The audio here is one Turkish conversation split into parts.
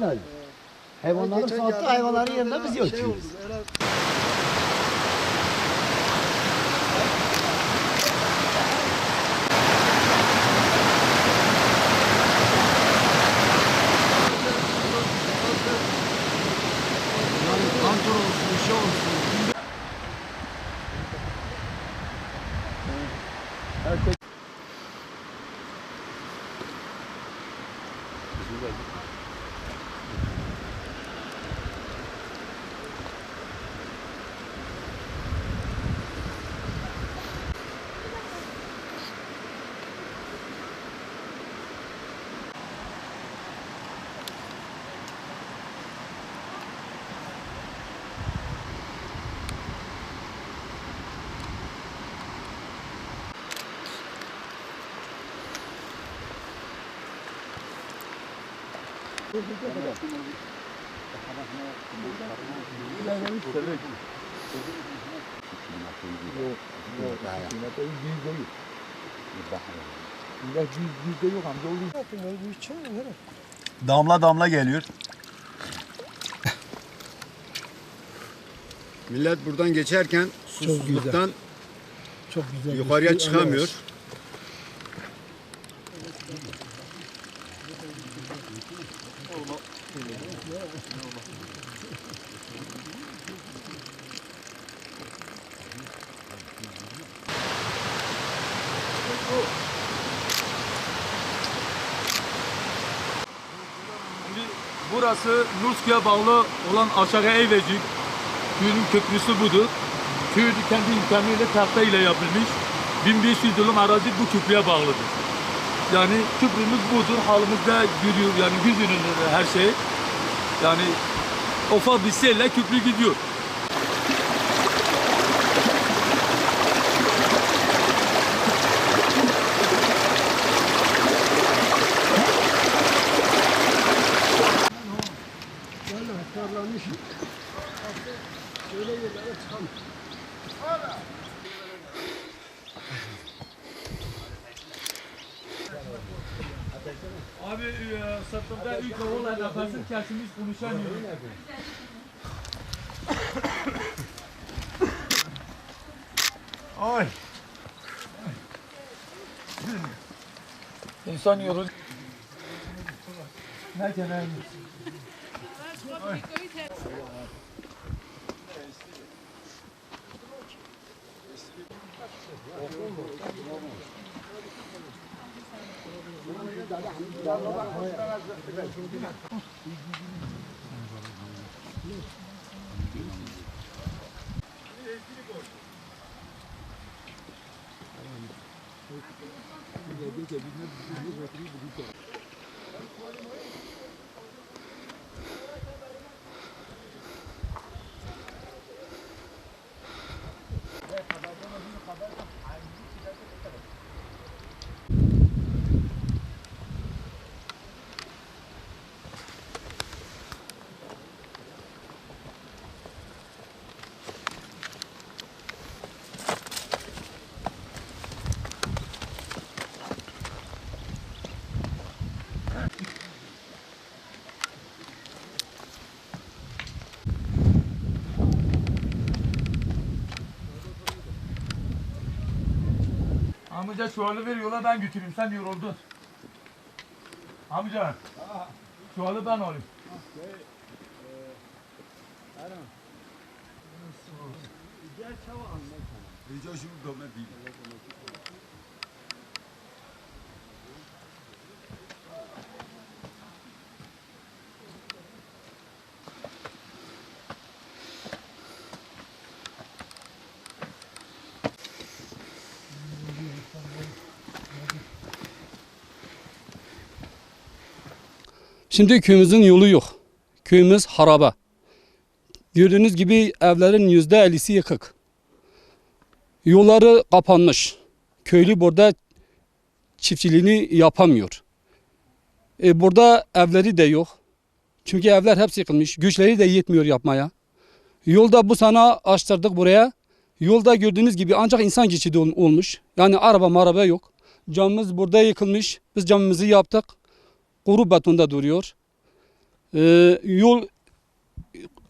da. Hayvanları sattı, hayvanların yerine biz yatıyoruz. Kantor olsun, şey olsun. Damla damla geliyor. Millet buradan geçerken susuzluktan Çok güzel. yukarıya çıkamıyor. Burası Nurska'ya bağlı olan aşağı Eyvecik. Köyün köprüsü budur. Köy kendi imkanıyla tahta ile yapılmış. 1500 dönüm arazi bu köprüye bağlıdır. Yani köprümüz budur. Halımızda görüyor yani göz önünde her şey. Yani ufak bir selle köprü gidiyor. Abi sırtımda 3 oğlan nefesim kesilmiş konuşamıyorum. Ay. İnsan yorulur. Ne genel? Amca çuvalı veriyorlar ben götüreyim sen yoruldun. Amca. Çuvalı ben alayım. Şimdi köyümüzün yolu yok. Köyümüz haraba. Gördüğünüz gibi evlerin %50'si yıkık. Yolları kapanmış. Köylü burada çiftçiliğini yapamıyor. Burada evleri de yok. Çünkü evler hepsi yıkılmış. Güçleri de yetmiyor yapmaya. Yolda bu sene açtırdık buraya. Yolda gördüğünüz gibi ancak insan geçidi olmuş. Yani araba yok. Camımız burada yıkılmış. Biz camımızı yaptık. Kuru betonda duruyor. Yol,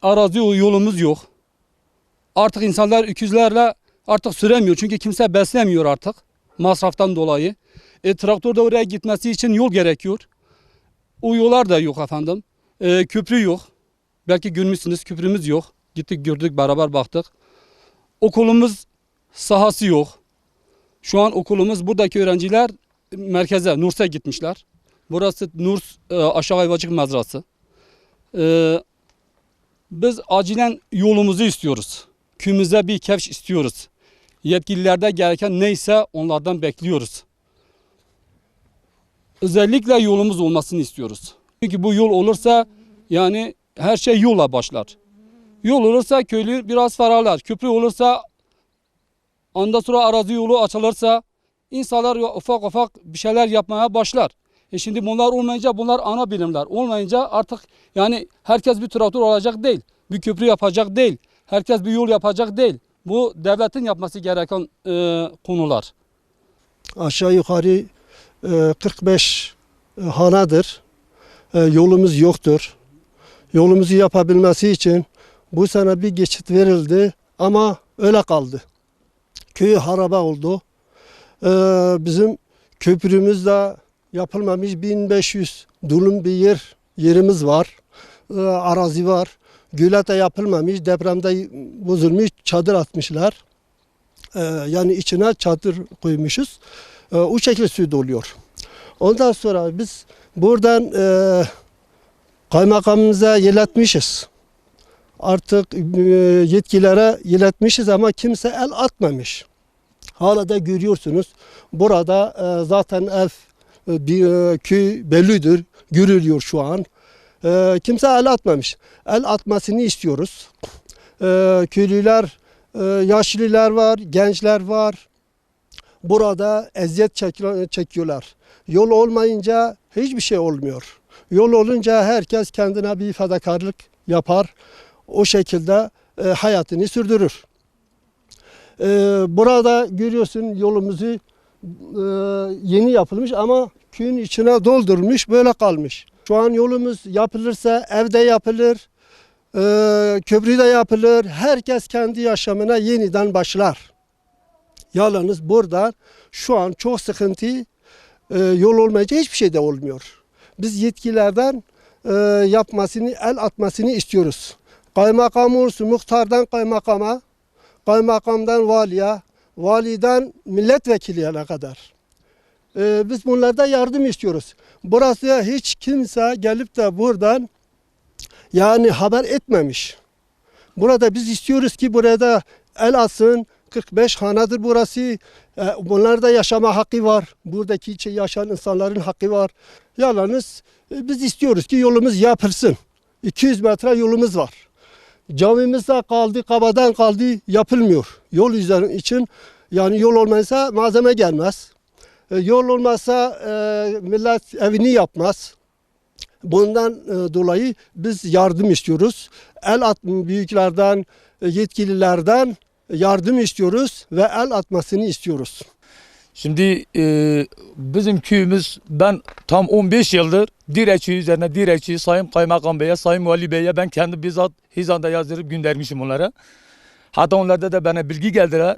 arazi yolumuz yok. Artık insanlar öküzlerle artık süremiyor. Çünkü kimse beslemiyor artık masraftan dolayı. Traktör de oraya gitmesi için yol gerekiyor. O yollar da yok efendim. Köprü yok. Belki görmüşsünüz, köprümüz yok. Gittik gördük, beraber baktık. Okulumuz sahası yok. Şu an okulumuz, buradaki öğrenciler merkeze, Nurs'a gitmişler. Burası Nurs Aşağı Ayvacık Mezrası. Biz acilen yolumuzu istiyoruz. Köyümüze bir kevş istiyoruz. Yetkililerde gereken neyse onlardan bekliyoruz. Özellikle yolumuz olmasını istiyoruz. Çünkü bu yol olursa yani her şey yolla başlar. Yol olursa köylü biraz ferahlar. Köprü olursa, ondan sonra arazi yolu açılırsa insanlar ufak ufak bir şeyler yapmaya başlar. Şimdi bunlar olmayınca, bunlar ana birimler olmayınca artık yani herkes bir traktör olacak değil. Bir köprü yapacak değil. Herkes bir yol yapacak değil. Bu devletin yapması gereken konular. Aşağı yukarı 45 hanadır. Yolumuz yoktur. Yolumuzu yapabilmesi için bu sene bir geçit verildi ama öyle kaldı. Köy haraba oldu. Bizim köprümüz de yapılmamış, 1500 dönüm bir yerimiz var. Arazi var. Gölet de yapılmamış, depremde bozulmuş, çadır atmışlar. Yani içine çadır koymuşuz. O şekilde su doluyor. Ondan sonra biz buradan kaymakamımıza iletmişiz. Artık yetkililere iletmişiz ama kimse el atmamış. Hala da görüyorsunuz. Burada zaten ev, köy bellidir. Görülüyor şu an. Kimse el atmamış. El atmasını istiyoruz. Köylüler, yaşlılar var, gençler var. Burada eziyet çekiyorlar. Yol olmayınca hiçbir şey olmuyor. Yol olunca herkes kendine bir fedakarlık yapar. O şekilde hayatını sürdürür. Burada görüyorsun yolumuzu yeni yapılmış ama köyün içine doldurmuş, böyle kalmış. Şu an yolumuz yapılırsa evde yapılır, köprüde yapılır. Herkes kendi yaşamına yeniden başlar. Yalnız burada şu an çok sıkıntı, yol olmayınca hiçbir şey de olmuyor. Biz yetkililerden yapmasını, el atmasını istiyoruz. Kaymakam olsun, muhtardan kaymakama, kaymakamdan valiye, validen milletvekiline kadar. Biz bunlarda yardım istiyoruz. Burası hiç kimse gelip de buradan yani haber etmemiş. Burada biz istiyoruz ki burada el atsın. 45 hanadır burası. Bunlarda yaşama hakkı var. Buradaki yaşayan insanların hakkı var. Yalnız biz istiyoruz ki yolumuz yapılsın. 200 metre yolumuz var. Camimiz de kaldı, kabadan kaldı, yapılmıyor. Yol üzerine için yani yol olmazsa malzeme gelmez. Yol olmazsa millet evini yapmaz. Bundan dolayı biz yardım istiyoruz. El at büyüklerden, yetkililerden yardım istiyoruz ve el atmasını istiyoruz. Şimdi bizim köyümüz, ben tam 15 yıldır direkçi üzerine direkçi, Sayın Kaymakam Bey'e, Sayın Vali Bey'e ben kendi bizzat hizanda yazdırıp göndermişim onlara. Hatta onlarda da bana bilgi geldiler.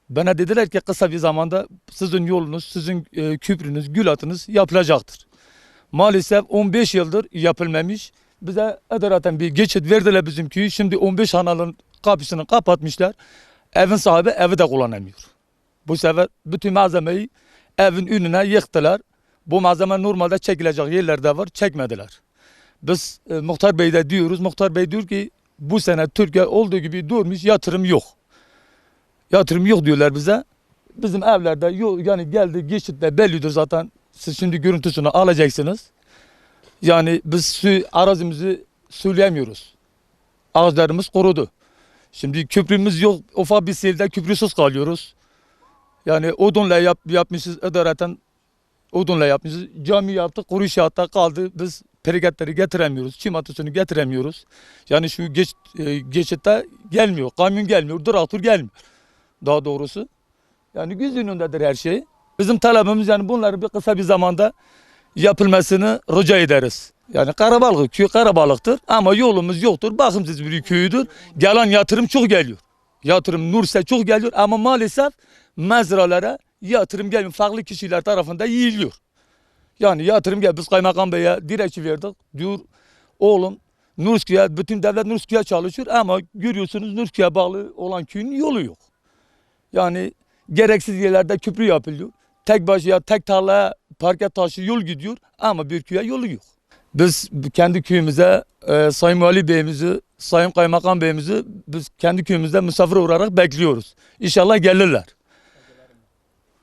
Bana dediler ki kısa bir zamanda sizin yolunuz, sizin köprünüz, gül atınız yapılacaktır. Maalesef 15 yıldır yapılmamış. Bize edaraten bir geçit verdiler bizim köyü. Şimdi 15 hanalın kapısını kapatmışlar. Evin sahibi evi de kullanamıyor. Bu sefer bütün malzemeyi evin önüne yıktılar. Bu malzeme normalde çekilecek yerlerde var, çekmediler. Biz Muhtar Bey'de diyoruz, Muhtar Bey diyor ki bu sene Türkiye olduğu gibi durmuş, yatırım yok. Yatırım yok diyorlar bize. Bizim evlerde yok, yani geldi geçitle bellidir zaten. Siz şimdi görüntüsünü alacaksınız. Yani biz arazimizi söyleyemiyoruz. Ağaçlarımız kurudu. Şimdi köprümüz yok. Ufak bir selde köprüsüz kalıyoruz. Yani odunla yapmışız, idareten odunla yapmışız. Cami yaptık, kuru inşaatta kaldı. Biz periketleri getiremiyoruz, çimatosunu getiremiyoruz. Yani şu geçitte gelmiyor, kamyon gelmiyor, traktör gelmiyor. Daha doğrusu. Yani göz önündedir her şey. Bizim talebimiz yani bunları bir kısa bir zamanda yapılmasını rica ederiz. Yani Karabalık köy Karabalık'tır ama yolumuz yoktur. Bakımsız bir köyüdür. Gelen yatırım çok geliyor. Yatırım Nurs'e çok geliyor ama maalesef mezralara yatırım gelmiyor. Farklı kişiler tarafından yiyiliyor. Yani yatırım gel. Biz Kaymakam Bey'e dilekçe verdik. Diyor oğlum Nursköy'e, bütün devlet Nursköy'e çalışıyor ama görüyorsunuz Nursköy'e bağlı olan köyün yolu yok. Yani gereksiz yerlerde köprü yapılıyor. Tek başına tek tarlaya parke taşı yol gidiyor ama bir köye yolu yok. Biz kendi köyümüze Sayın Vali Bey'imizi, Sayın Kaymakam Bey'imizi biz kendi köyümüzde misafir olarak bekliyoruz. İnşallah gelirler.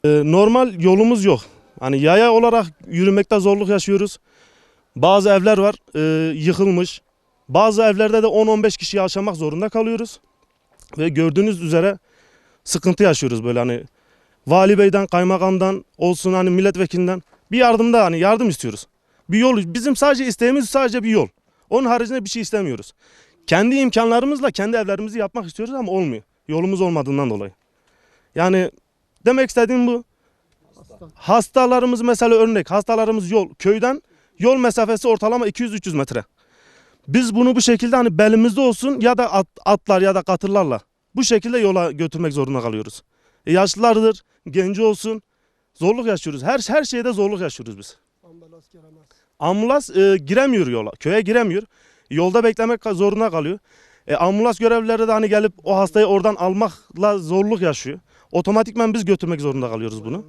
Normal yolumuz yok. Hani yaya olarak yürümekte zorluk yaşıyoruz. Bazı evler var yıkılmış. Bazı evlerde de 10-15 kişi yaşamak zorunda kalıyoruz. Ve gördüğünüz üzere sıkıntı yaşıyoruz böyle hani. Vali Bey'den, kaymakamdan olsun hani milletvekilinden bir yardım istiyoruz. Bir yol, bizim sadece isteğimiz sadece bir yol. Onun haricinde bir şey istemiyoruz. Kendi imkanlarımızla kendi evlerimizi yapmak istiyoruz ama olmuyor. Yolumuz olmadığından dolayı. Yani demek istediğim bu. Hastalarımız mesela örnek, hastalarımız köyden yol mesafesi ortalama 200-300 metre. Biz bunu bu şekilde hani belimizde olsun ya da atlar ya da katırlarla bu şekilde yola götürmek zorunda kalıyoruz. Yaşlılardır, genci olsun zorluk yaşıyoruz. Her şeyde zorluk yaşıyoruz biz. Ambulans giremiyor yola, köye giremiyor. Yolda beklemek zorunda kalıyor. Ambulans görevlileri de hani gelip o hastayı oradan almakla zorluk yaşıyor. Otomatikman biz götürmek zorunda kalıyoruz bunu.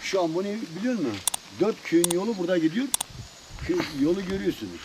Şu an bunu biliyor musun? 4 köyün yolu burada gidiyor. Yolu görüyorsunuz.